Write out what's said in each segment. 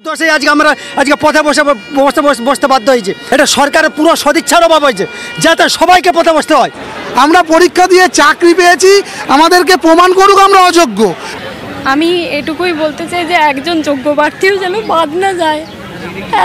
দোষে আজকে আমরা পথে বসতে বাধ্য হয়েছি। এটা সরকারের পুরো সদিচ্ছার অভাব হয়েছে, যাতে সবাইকে পথে বসতে হয়। আমরা পরীক্ষা দিয়ে চাকরি পেয়েছি, আমাদেরকে প্রমাণ করুক আমরা অযোগ্য। আমি এটুকুই বলতে চাই যে একজন যোগ্য প্রার্থীও যেন বাদ না যায়,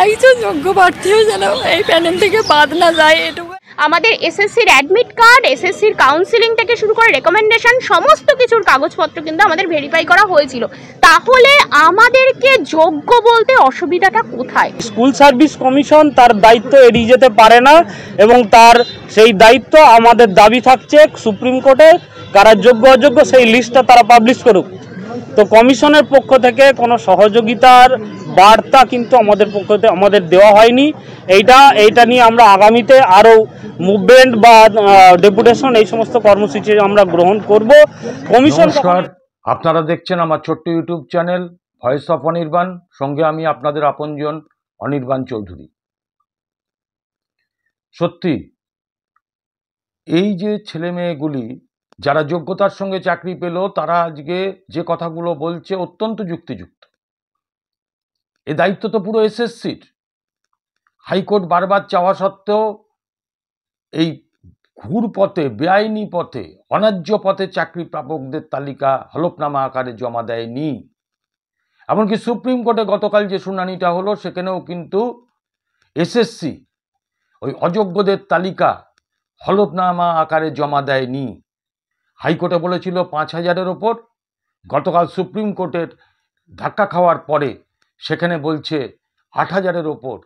একজন যোগ্য প্রার্থীও যেন এই প্যানেল থেকে বাদ না যায়, এটুকু। আমাদের এসএসসির অ্যাডমিট কার্ড, এসএসসির কাউন্সিলিং থেকে শুরু করে রেকমেন্ডেশন সমস্ত কিছুর কাগজপত্র কিন্তু আমাদের ভেরিফাই করা হয়েছিল। তাহলে আমাদেরকে যোগ্য বলতে অসুবিধাটা কোথায়? স্কুল সার্ভিস কমিশন তার দায়িত্ব এড়িয়ে যেতে পারে না এবং তার সেই দায়িত্ব আমাদের দাবি থাকছে সুপ্রিম কোর্টে কারা যোগ্য অযোগ্য সেই লিস্টটা তারা পাবলিশ করুক। তো কমিশনের পক্ষ থেকে কোনো সহযোগিতার বার্তা কিন্তু আমাদের পক্ষ থেকে আমাদের দেওয়া হয়নি। এইটা নিয়ে আমরা আগামীতে আরও মুভমেন্ট বা ডেপুটেশন এই সমস্ত কর্মসূচি আমরা গ্রহণ করব। কমিশন। নমস্কার, আপনারা দেখছেন আমার ছোট্ট YouTube channel voice of Anirban, সঙ্গে আমি আপনাদের আপনজন অনির্বাণ চৌধুরী। সত্যি এই যে ছেলে মেয়েগুলি যারা যোগ্যতার সঙ্গে চাকরি পেল, তারা আজকে যে কথাগুলো বলছে অত্যন্ত যুক্তিযুক্ত। এ দায়িত্ব তো পুরো এসএসসির। হাইকোর্ট বারবার চাওয়া সত্ত্বেও এই ঘুর পথে, বেআইনি পথে, অন্যায্য পথে চাকরি প্রাপকদের তালিকা হলফনামা আকারে জমা দেয়নি। এমনকি সুপ্রিম কোর্টে গতকাল যে শুনানিটা হলো, সেখানেও কিন্তু এসএসসি ওই অযোগ্যদের তালিকা হলফনামা আকারে জমা দেয়নি। হাইকোর্টে বলেছিল 5,000-এর ওপর, গতকাল সুপ্রিম কোর্টের ধাক্কা খাওয়ার পরে সেখানে বলছে 8,000-এর ওপর।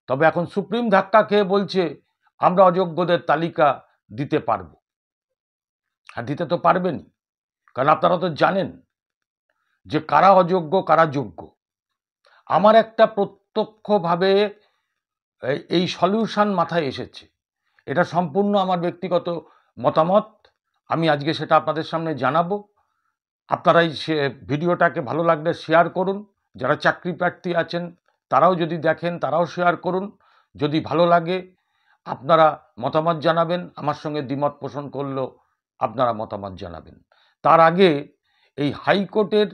তবে এখন সুপ্রিম ধাক্কা খেয়ে বলছে আমরা অযোগ্যদের তালিকা দিতে পারব। আর দিতে তো পারবেনই, কারণ আপনারা তো জানেন যে কারা অযোগ্য কারা যোগ্য। আমার একটা প্রত্যক্ষভাবে এই সলিউশন মাথায় এসেছে। এটা সম্পূর্ণ আমার ব্যক্তিগত মতামত, আমি আজকে সেটা আপনাদের সামনে জানাবো। আপনারা এই ভিডিওটাকে ভালো লাগলে শেয়ার করুন। যারা চাকরি প্রার্থী আছেন তারাও যদি দেখেন তারাও শেয়ার করুন। যদি ভালো লাগে আপনারা মতামত জানাবেন, আমার সঙ্গে দ্বিমত পোষণ করলেও আপনারা মতামত জানাবেন। তার আগে এই হাইকোর্টের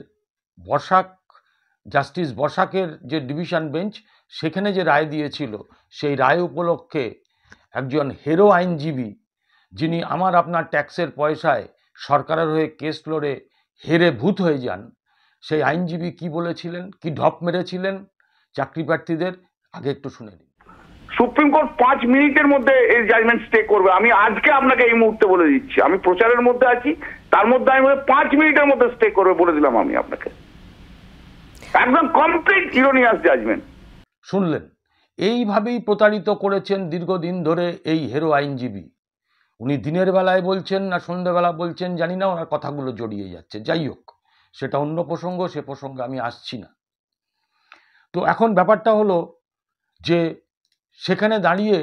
জাস্টিস বসাকের যে ডিভিশন বেঞ্চ সেখানে যে রায় দিয়েছিল, সেই রায় উপলক্ষে একজন হিরো আইনজীবী, যিনি আমার আপনার ট্যাক্সের পয়সায় সরকারের হয়ে কেস লড়ে হেরে ভূত হয়ে যান, সেই আইনজীবী কি বলেছিলেন, কি ঢপ মেরেছিলেন চাকরি প্রার্থীদের, আগে একটু শুনে নিন। সুপ্রিম কোর্ট 5 মিনিটের মধ্যে এই জাজমেন্ট স্টে করবে। আমি আজকে আপনাকে এই মুহূর্তে বলে দিচ্ছি, আমি প্রচারের মধ্যে আছি, তার মধ্যে আমি 5 মিনিটের মধ্যে স্টে করবে বলে দিলাম আমি আপনাকে। একদম কমপ্লিট ইরোনিয়াস জাজমেন্ট। শুনলেন, এইভাবেই প্রতারিত করেছেন দীর্ঘদিন ধরে এই হিরো আইনজীবী। উনি দিনের বেলায় বলছেন না সন্ধ্যেবেলা বলছেন জানি না, ওনার কথাগুলো জড়িয়ে যাচ্ছে। যাই হোক, সেটা অন্য প্রসঙ্গ, সে প্রসঙ্গে আমি আসছি না। তো এখন ব্যাপারটা হলো যে সেখানে দাঁড়িয়ে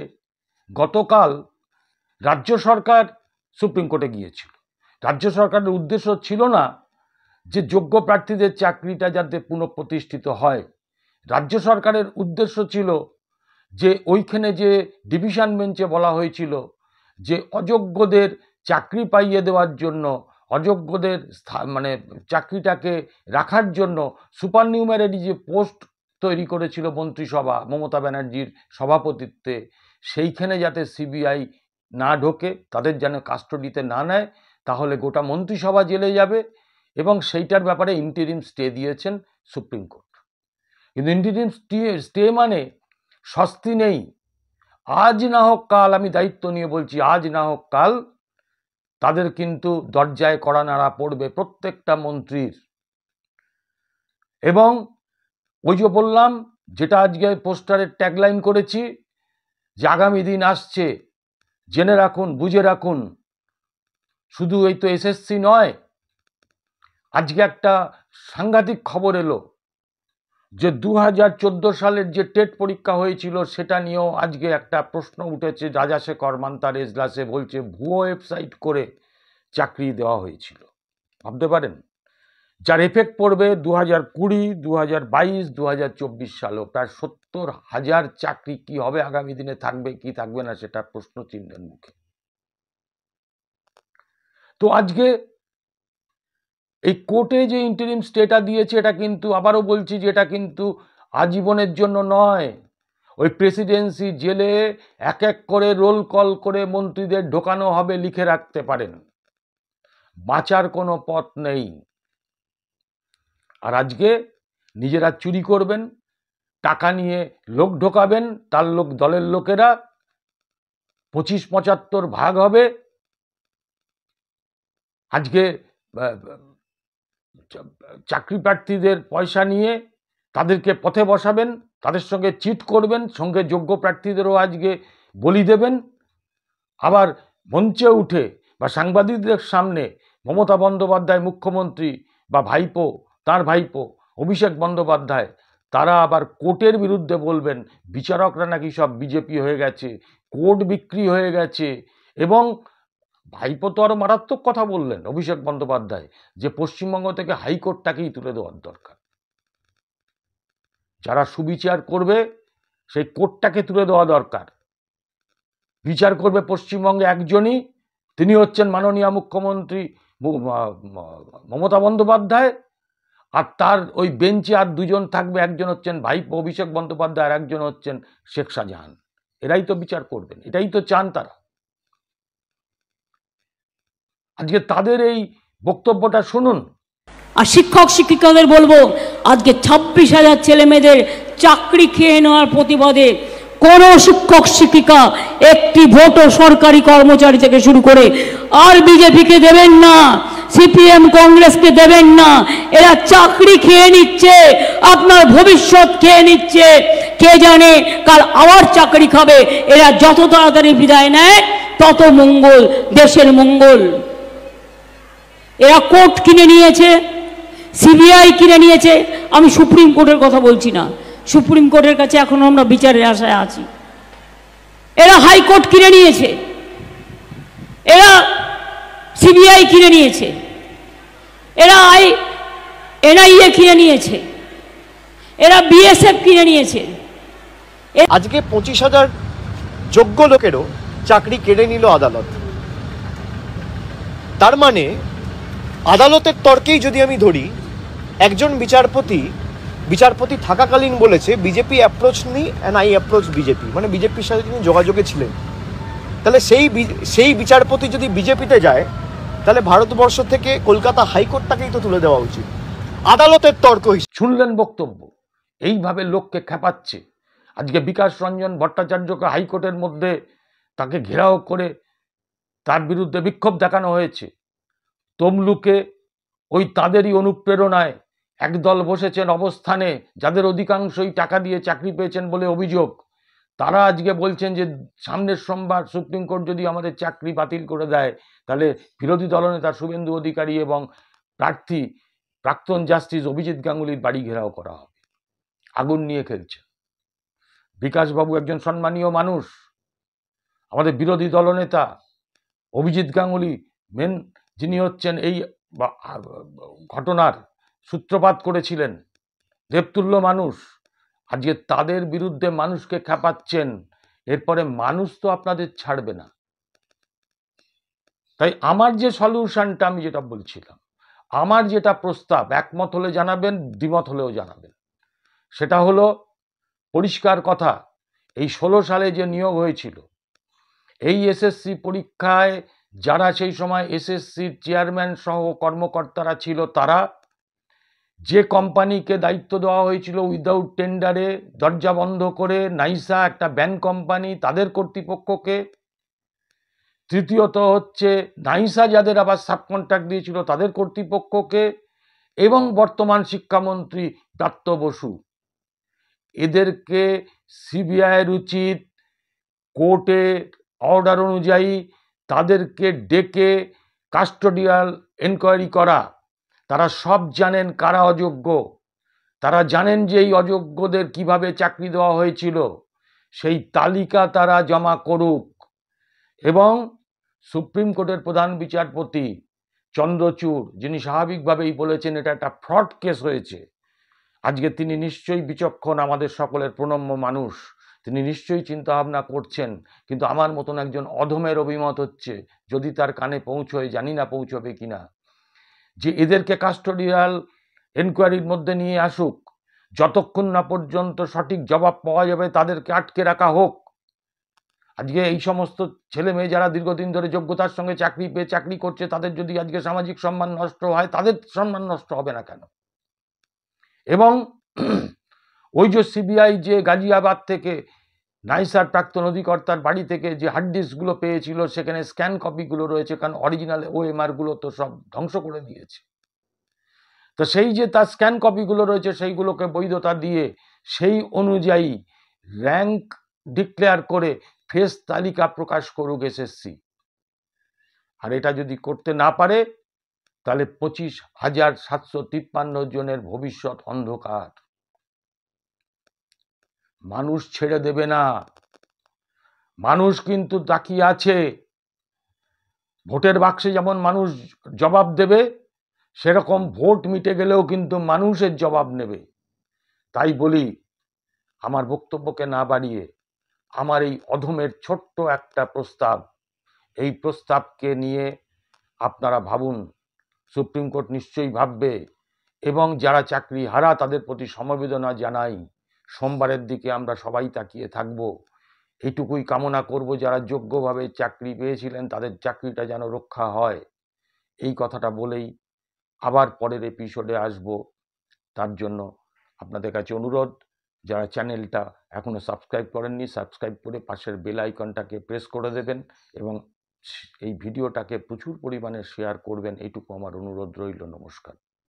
গতকাল রাজ্য সরকার সুপ্রিম কোর্টে গিয়েছিল। রাজ্য সরকারের উদ্দেশ্য ছিল না যে যোগ্য প্রার্থীদের চাকরিটা যাতে পুনঃপ্রতিষ্ঠিত হয়। রাজ্য সরকারের উদ্দেশ্য ছিল যে ওইখানে যে ডিভিশন বেঞ্চে বলা হয়েছিল যে অযোগ্যদের চাকরি পাইয়ে দেওয়ার জন্য, অযোগ্যদের মানে চাকরিটাকে রাখার জন্য সুপার নিউমারি যে পোস্ট তৈরি করেছিল মন্ত্রিসভা মমতা ব্যানার্জির সভাপতিত্বে, সেইখানে যাতে সিবিআই না ঢোকে, তাদের যেন কাস্টডিতে না নেয়, তাহলে গোটা মন্ত্রিসভা জেলে যাবে। এবং সেইটার ব্যাপারে ইন্টারিম স্টে দিয়েছেন সুপ্রিম কোর্ট। কিন্তু ইন্টারিম স্টে মানে স্বস্তি নেই। আজ না হোক কাল, আমি দায়িত্ব নিয়ে বলছি, আজ না হোক কাল তাদের কিন্তু দরজায় কড়া নাড়া পড়বে প্রত্যেকটা মন্ত্রীর। এবং ওই যে বললাম, যেটা আজকে পোস্টারের ট্যাগলাইন করেছি, যে আগামী দিন আসছে, জেনে রাখুন, বুঝে রাখুন। শুধু এই তো এসএসসি নয়, আজকে একটা সাংঘাতিক খবর এলো যে 2014 সালের যে টেট পরীক্ষা হয়েছিল সেটা নিয়েও আজকে একটা প্রশ্ন উঠেছে। রাজাশেখর মান্তার এজলাসে বলছে ভুয়ো ওয়েবসাইট করে চাকরি দেওয়া হয়েছিল। ভাবতে পারেন, যার এফেক্ট পড়বে 2020, 2022, 2024 সালেও। প্রায় 70,000 চাকরি কি হবে আগামী দিনে, থাকবে কি থাকবে না, সেটা প্রশ্ন চিহ্নের মুখে। তো আজকে এই কোর্টে যে ইন্টারিম স্টেটা দিয়েছে, এটা কিন্তু আবারও বলছি যে এটা কিন্তু আজীবনের জন্য নয়। ওই প্রেসিডেন্সি জেলে এক এক করে রোল কল করে মন্ত্রীদের ঢোকানো হবে, লিখে রাখতে পারেন। বাঁচার কোনো পথ নেই। আর আজকে নিজেরা চুরি করবেন, টাকা নিয়ে লোক ঢোকাবেন, তার লোক দলের লোকেরা 25-75 ভাগ হবে। আজকে চাকরি প্রার্থীদের পয়সা নিয়ে তাদেরকে পথে বসাবেন, তাদের সঙ্গে চিট করবেন, সঙ্গে যোগ্য প্রার্থীদেরও আজকে বলি দেবেন। আবার মঞ্চে উঠে বা সাংবাদিকদের সামনে মমতা বন্দ্যোপাধ্যায় মুখ্যমন্ত্রী বা ভাইপো, তার ভাইপো অভিষেক বন্দ্যোপাধ্যায়, তারা আবার কোর্টের বিরুদ্ধে বলবেন বিচারকরা নাকি সব বিজেপি হয়ে গেছে, কোর্ট বিক্রি হয়ে গেছে। এবং ভাইপো তো আরো মারাত্মক কথা বললেন অভিষেক বন্দ্যোপাধ্যায়, যে পশ্চিমবঙ্গ থেকে হাইকোর্টটাকেই তুলে দেওয়ার দরকার। যারা সুবিচার করবে সেই কোর্টটাকে তুলে দেওয়া দরকার। বিচার করবে পশ্চিমবঙ্গে একজনই, তিনি হচ্ছেন মাননীয় মুখ্যমন্ত্রী মমতা বন্দ্যোপাধ্যায়। আর তার ওই বেঞ্চে আর দুজন থাকবে, একজন হচ্ছেন ভাইপো অভিষেক বন্দ্যোপাধ্যায় আর একজন হচ্ছেন শেখ শাহজাহান। এরাই তো বিচার করবেন, এটাই তো চান তারা। আজকে তাদের এই বক্তব্যটা শুনুন। আর শিক্ষক শিক্ষিকাদের বলবো, আজকে 26,000 ছেলে মেয়েদের চাকরি খেয়ে নেওয়ার প্রতিবাদে কোনো শিক্ষক শিক্ষিকা একটি ভোটও সরকারি কর্মচারী থেকে শুরু করে আর বিজেপিকে দেবেন না, সিপিএম কংগ্রেসকে দেবেন না। এরা চাকরি খেয়ে নিচ্ছে, আপনার ভবিষ্যৎ খেয়ে নিচ্ছে। কে জানে কাল আবার চাকরি খাবে। এরা যত তাড়াতাড়ি বিদায় নেয় তত মঙ্গল, দেশের মঙ্গল। এরা কোর্ট কিনে নিয়েছে, সিবিআই কিনে নিয়েছে। আমি সুপ্রিম কোর্টের কথা বলছি না, সুপ্রিম কোর্টের কাছে এখনো আমরা বিচারের আশায় আছি। এরা হাইকোর্ট কিনে নিয়েছে, এরা সিবিআই কিনে নিয়েছে, এরা এনআইএ কিনে নিয়েছে, এরা বিএসএফ কিনে নিয়েছে। আজকে 25,000 যোগ্য লোকেরও চাকরি কেড়ে নিল আদালত। তার মানে আদালতের তর্কেই যদি আমি ধরি, একজন বিচারপতি থাকাকালীন বলেছে বিজেপি অ্যাপ্রোচ নি অ্যান্ড আই অ্যাপ্রোচ বিজেপি, মানে বিজেপির সাথে তিনি যোগাযোগে ছিলেন। তাহলে সেই বিচারপতি যদি বিজেপিতে যায়, তাহলে ভারতবর্ষ থেকে কলকাতা হাইকোর্টটাকেই তো তুলে দেওয়া উচিত। আদালতের তর্ক শুনলেন বক্তব্য, এইভাবে লোককে খেপাচ্ছে। আজকে বিকাশ রঞ্জন ভট্টাচার্যকে হাইকোর্টের মধ্যে তাকে ঘেরাও করে তার বিরুদ্ধে বিক্ষোভ দেখানো হয়েছে। তমলুকে ওই তাদেরই অনুপ্রেরণায় একদল বসেছেন অবস্থানে, যাদের অধিকাংশই টাকা দিয়ে চাকরি পেয়েছেন বলে অভিযোগ। তারা আজকে বলছেন যে সামনের সোমবার সুপ্রিম কোর্ট যদি আমাদের চাকরি বাতিল করে দেয়, তাহলে বিরোধী দলনেতা শুভেন্দু অধিকারী এবং প্রার্থী প্রাক্তন জাস্টিস অভিজিৎ গাঙ্গুলির বাড়ি ঘেরাও করা হবে। আগুন নিয়ে খেলছে। বিকাশবাবু একজন সম্মানীয় মানুষ, আমাদের বিরোধী দলনেতা অভিজিৎ গাঙ্গুলি মেন যিনি হচ্ছেন এই ঘটনার সূত্রপাত করেছিলেন, দেবতুল্য মানুষ। আজকে তাদের বিরুদ্ধে মানুষকে খেপাচ্ছেন, এরপরে মানুষ তো আপনাদের ছাড়বে না। তাই আমার যে সলিউশনটা আমি যেটা বলছিলাম, আমার যেটা প্রস্তাব, একমত হলে জানাবেন, দ্বিমত হলেও জানাবেন। সেটা হলো পরিষ্কার কথা, এই 16 সালে যে নিয়োগ হয়েছিল, এই এসএসসি পরীক্ষায় যারা সেই সময় এসএসসির চেয়ারম্যান সহ কর্মকর্তারা ছিল, তারা যে কোম্পানিকে দায়িত্ব দেওয়া হয়েছিল উইদাউট টেন্ডারে, দরজা বন্ধ করে, নাইসা একটা ব্যাংক কোম্পানি, তাদের কর্তৃপক্ষকে, তৃতীয়ত হচ্ছে নাইসা যাদের আবার সাবকন্ট্রাক্ট দিয়েছিল তাদের কর্তৃপক্ষকে, এবং বর্তমান শিক্ষামন্ত্রী ব্রাত্য বসু, এদেরকে সিবিআইয়ের উচিত কোর্টের অর্ডার অনুযায়ী তাদেরকে ডেকে কাস্টোডিয়াল এনকোয়ারি করা। তারা সব জানেন কারা অযোগ্য, তারা জানেন যে এই অযোগ্যদের কিভাবে চাকরি দেওয়া হয়েছিল, সেই তালিকা তারা জমা করুক। এবং সুপ্রিম কোর্টের প্রধান বিচারপতি চন্দ্রচূড়, যিনি স্বাভাবিকভাবেই বলেছেন এটা একটা ফ্রড কেস হয়েছে, আজকে তিনি নিশ্চয়ই বিচক্ষণ, আমাদের সকলের প্রণম্য মানুষ, তিনি নিশ্চয়ই চিন্তা ভাবনা করছেন। কিন্তু আমার মতন একজন অধমের অভিমত হচ্ছে, যদি তার কানে পৌঁছয়, জানি না পৌঁছবে কিনা, যে এদেরকে কাস্টোডিয়াল এনকোয়ারির মধ্যে নিয়ে আসুক। যতক্ষণ না পর্যন্ত সঠিক জবাব পাওয়া যাবে তাদেরকে আটকে রাখা হোক। আজকে এই সমস্ত ছেলে মেয়ে যারা দীর্ঘদিন ধরে যোগ্যতার সঙ্গে চাকরি পেয়ে চাকরি করছে, তাদের যদি আজকে সামাজিক সম্মান নষ্ট হয়, তাদের সম্মান নষ্ট হবে না কেন? এবং ওই যে সিবিআই যে গাজিয়াবাদ থেকে নাইসার প্রাক্তন অধিকর্তার বাড়ি থেকে যে হার্ড ডিস্কগুলো পেয়েছিল, সেখানে স্ক্যান কপিগুলো রয়েছে, কারণ অরিজিনাল ওএমআর গুলো তো সব ধ্বংস করে দিয়েছে। তো সেই যে তার স্ক্যান কপিগুলো রয়েছে, সেইগুলোকে বৈধতা দিয়ে সেই অনুযায়ী র্যাঙ্ক ডিক্লেয়ার করে ফেস তালিকা প্রকাশ করুক এসএসসি। আর এটা যদি করতে না পারে, তাহলে 25,753 জনের ভবিষ্যৎ অন্ধকার। মানুষ ছেড়ে দেবে না, মানুষ কিন্তু তাকিয়ে আছে। ভোটের বাক্সে যেমন মানুষ জবাব দেবে, সেরকম ভোট মিটে গেলেও কিন্তু মানুষের জবাব নেবে। তাই বলি, আমার বক্তব্যকে না বাড়িয়ে আমার এই অধমের ছোট্ট একটা প্রস্তাব, এই প্রস্তাবকে নিয়ে আপনারা ভাবুন। সুপ্রিম কোর্ট নিশ্চয়ই ভাববে, এবং যারা চাকরি হারা তাদের প্রতি সমবেদনা জানাই। সোমবারের দিকে আমরা সবাই তাকিয়ে থাকব। এইটুকুই কামনা করব, যারা যোগ্যভাবে চাকরি পেয়েছিলেন তাদের চাকরিটা যেন রক্ষা হয়। এই কথাটা বলেই আবার পরের এপিসোডে আসব। তার জন্য আপনাদের কাছে অনুরোধ, যারা চ্যানেলটা এখনো সাবস্ক্রাইব করেননি, সাবস্ক্রাইব করে পাশের বেল আইকনটাকে প্রেস করে দেবেন এবং এই ভিডিওটাকে প্রচুর পরিমাণে শেয়ার করবেন। এইটুকু আমার অনুরোধ রইল। নমস্কার।